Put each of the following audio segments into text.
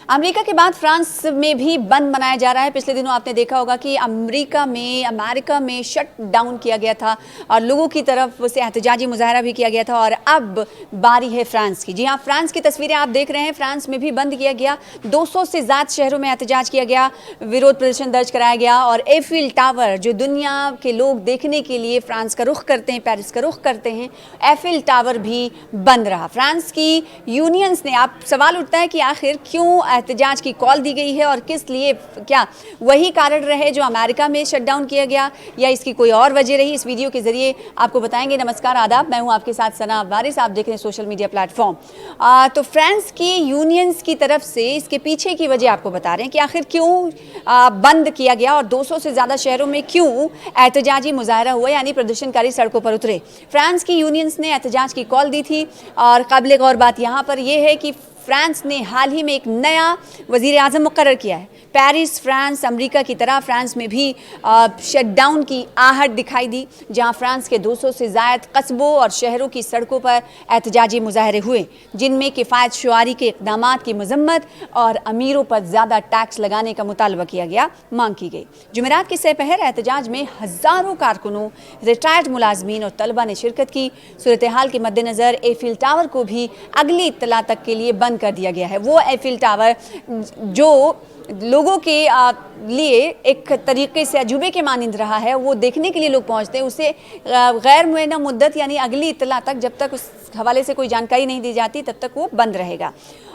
America के बाद France में भी बंद मनाया जा रहा है। पिछले दिनों आपने देखा होगा कि अमेरिका में शट डाउन किया गया था और लोगों की तरफ से एहतजाजी मुजाहरा भी किया गया था। और अब बारी है फ्रांस की। जी हाँ, फ्रांस की तस्वीरें आप देख रहे हैं। फ्रांस में भी बंद किया गया, 200 से ज़्यादा शहरों में एहतजाज किया गया, विरोध प्रदर्शन दर्ज कराया गया। और एफिल टावर, जो दुनिया के लोग देखने के लिए फ्रांस का रुख करते हैं, पेरिस का रुख करते हैं, एफिल टावर भी बंद रहा। फ्रांस की यूनियंस ने, आप सवाल उठता है कि आखिर क्यों एहतजाज की कॉल दी गई है और किस लिए, क्या वही कारण रहे जो अमेरिका में शटडाउन किया गया या इसकी कोई और वजह रही, इस वीडियो के जरिए आपको बताएंगे। नमस्कार, आदाब, मैं हूं आपके साथ सना वारिस, आप देख रहे हैं सोशल मीडिया प्लेटफॉर्म। तो फ्रांस की यूनियंस की तरफ से इसके पीछे की वजह आपको बता रहे हैं कि आखिर क्यों बंद किया गया और 200 से ज़्यादा शहरों में क्यों एहतजाजी मुजाहरा हुआ, यानी प्रदर्शनकारी सड़कों पर उतरे। फ्रांस की यूनियंस ने एहतजाज की कॉल दी थी और काबिल गौर बात यहाँ पर यह है कि फ्रांस ने हाल ही में एक नया वज़ीर आज़म मुकर्रर किया है। पेरिस, फ्रांस, अमेरिका की तरह फ्रांस में भी शटडाउन की आहट दिखाई दी, जहां फ्रांस के 200 से ज़ायद कस्बों और शहरों की सड़कों पर एहतजाजी मुजाहरे हुए, जिनमें किफ़ायत शुआरी के इक़दामात की मजम्मत और अमीरों पर ज़्यादा टैक्स लगाने का मुतालबा किया गया, मांग की गई। जुमेरात के सहपहर एहतजाज में हज़ारों कारकुनों, रिटायर्ड मुलाजमीन और तलबा ने शिरकत की। सूरत हाल के मद्देनज़र एफिल टावर को भी अगली इत्तला तक के लिए बंद कर दिया गया है। वो एफिल टावर जो लोगों के लिए एक तरीके से अजूबे के मानिंद रहा है, वो देखने के लिए लोग पहुंचते हैं, उसे गैर मुअय्यना मुद्दत यानी अगली इत्तला तक, जब तक उस हवाले से कोई जानकारी नहीं दी जाती तब तक वो बंद रहेगा।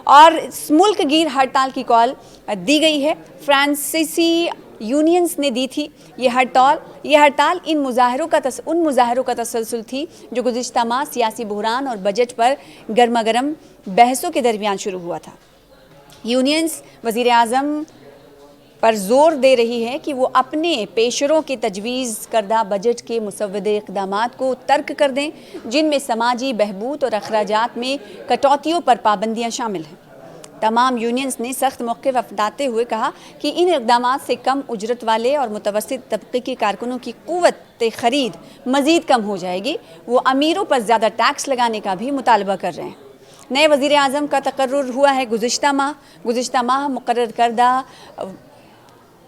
और मुल्क गिर हड़ताल की कॉल दी गई है। फ्रांसीसी यूनियंस ने दी थी ये हड़ताल उन मुजाहरों का तसलसल थी जो गुज़िश्ता माह सियासी बहरान और बजट पर गर्मा गर्म बहसों के दरमियान शुरू हुआ था। यूनियंस वज़ीर आज़म पर जोर दे रही है कि वो अपने पेशरों के तजवीज़ करदा बजट के मुसव्वदे इक़दामात को तर्क कर दें, जिनमें समाजी बहबूद और अखराजात में कटौतियों पर पाबंदियाँ शामिल हैं। तमाम यूनियंस ने सख्त मौक़िफ़ अपनाते हुए कहा कि इन इक़दामात से कम उजरत वाले और मुतवस्सित तबक़े के कारकुनों की क़ुव्वत ख़रीद मज़ीद कम हो जाएगी। वो अमीरों पर ज़्यादा टैक्स लगाने का भी मुतालबा कर रहे हैं। नए वज़ीर आज़म का तकर्रुर हुआ है गुज़िश्ता माह मुकर्रर करदा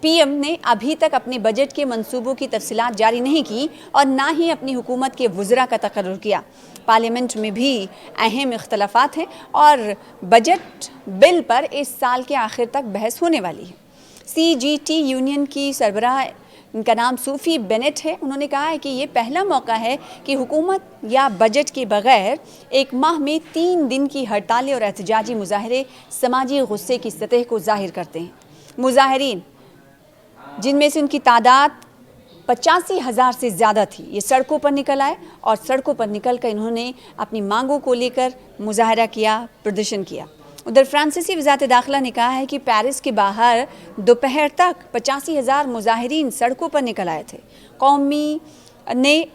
पीएम ने अभी तक अपने बजट के मंसूबों की तफसीलात जारी नहीं की और ना ही अपनी हुकूमत के वज़रा का तकर्रुर किया। पार्लियामेंट में भी अहम इख्तलाफात हैं और बजट बिल पर इस साल के आखिर तक बहस होने वाली है। CGT यूनियन की सरबराह, इनका नाम सूफ़ी बेनेट है, उन्होंने कहा है कि ये पहला मौका है कि हुकूमत या बजट के बगैर एक माह में 3 दिन की हड़तालें और एहतजाजी मुजाहरे समाजी गुस्से की सतह को जाहिर करते हैं। मुजाहरीन, जिनमें से उनकी तादाद 85,000 से ज़्यादा थी, ये सड़कों पर निकल आए और सड़कों पर निकल कर इन्होंने अपनी मांगों को लेकर मुजाहरा किया, प्रदर्शन किया। उधर फ्रांसीसी वज़ारत दाखिला ने कहा है कि पेरिस के बाहर दोपहर तक 85,000 मुजाहिरीन सड़कों पर निकल आए थे। कौमी ने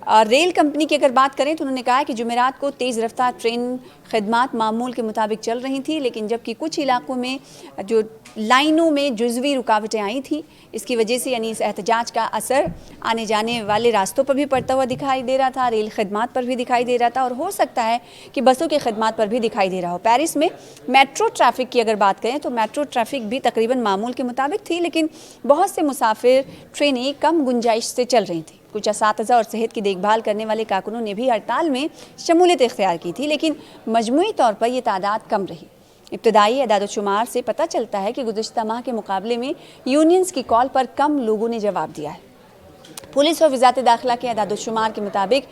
रेल कंपनी की अगर बात करें तो उन्होंने कहा कि जुमेरात को तेज़ रफ्तार ट्रेन खदमात मामूल के मुताबिक चल रही थी, लेकिन जबकि कुछ इलाकों में जो लाइनों में जुज़वी रुकावटें आई थी, इसकी वजह से यानी इस एहतजाज का असर आने जाने वाले रास्तों पर भी पड़ता हुआ दिखाई दे रहा था, रेल खदमात पर भी दिखाई दे रहा था और हो सकता है कि बसों के खदमात पर भी दिखाई दे रहा हो। पेरिस में मेट्रो ट्रैफ़िक की अगर बात करें तो मेट्रो ट्रैफ़िक भी तकरीबन मामूल के मुताबिक थी, लेकिन बहुत से मुसाफिर ट्रेनें कम गुंजाइश से चल रही थी। कुछ असातिज़ा और सेहत की देखभाल करने वाले कारकुनों ने भी हड़ताल में शमूलियत इख्तियार की थी, लेकिन मजमूई तौर पर यह तादाद कम रही। इब्तदाई अदाद-ओ-शुमार से पता चलता है कि गुज़िश्ता माह के मुकाबले में यूनियंस की कॉल पर कम लोगों ने जवाब दिया है। पुलिस और वज़ारत दाखिला के अदाद-ओ-शुमार के मुताबिक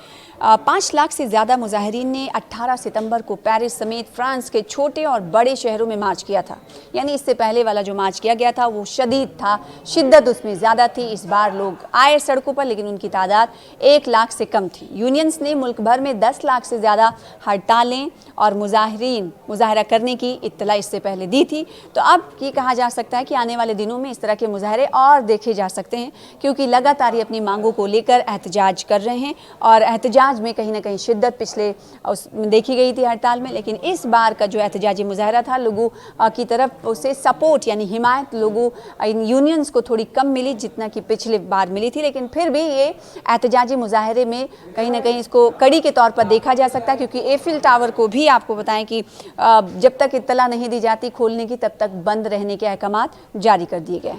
5 लाख से ज़्यादा मुजाहिरीन ने 18 सितंबर को पेरिस समेत फ्रांस के छोटे और बड़े शहरों में मार्च किया था। यानी इससे पहले वाला जो मार्च किया गया था वो शदीद था, शिद्दत उसमें ज़्यादा थी। इस बार लोग आए सड़कों पर, लेकिन उनकी तादाद 1 लाख से कम थी। यूनियंस ने मुल्क भर में 10 लाख से ज़्यादा हड़तालें और मुजाहरा करने की इत्तला इससे पहले दी थी। तो अब ये कहा जा सकता है कि आने वाले दिनों में इस तरह के मुजाहरे और देखे जा सकते हैं, क्योंकि लगातार सारी अपनी मांगों को लेकर एहतजाज कर रहे हैं और एहतजाज में कहीं ना कहीं शिद्दत पिछले देखी गई थी हड़ताल में, लेकिन इस बार का जो एहतजाजी मुजाहरा था लोगों की तरफ से सपोर्ट यानी हिमायत लोगों यूनियंस को थोड़ी कम मिली जितना कि पिछले बार मिली थी। लेकिन फिर भी ये एहतजाजी मुजाहरे में कहीं ना कहीं इसको कड़ी के तौर पर देखा जा सकता है, क्योंकि एफिल टावर को भी आपको बताएं कि जब तक इत्तला नहीं दी जाती खोलने की तब तक बंद रहने के अहकामात जारी कर दिए गए।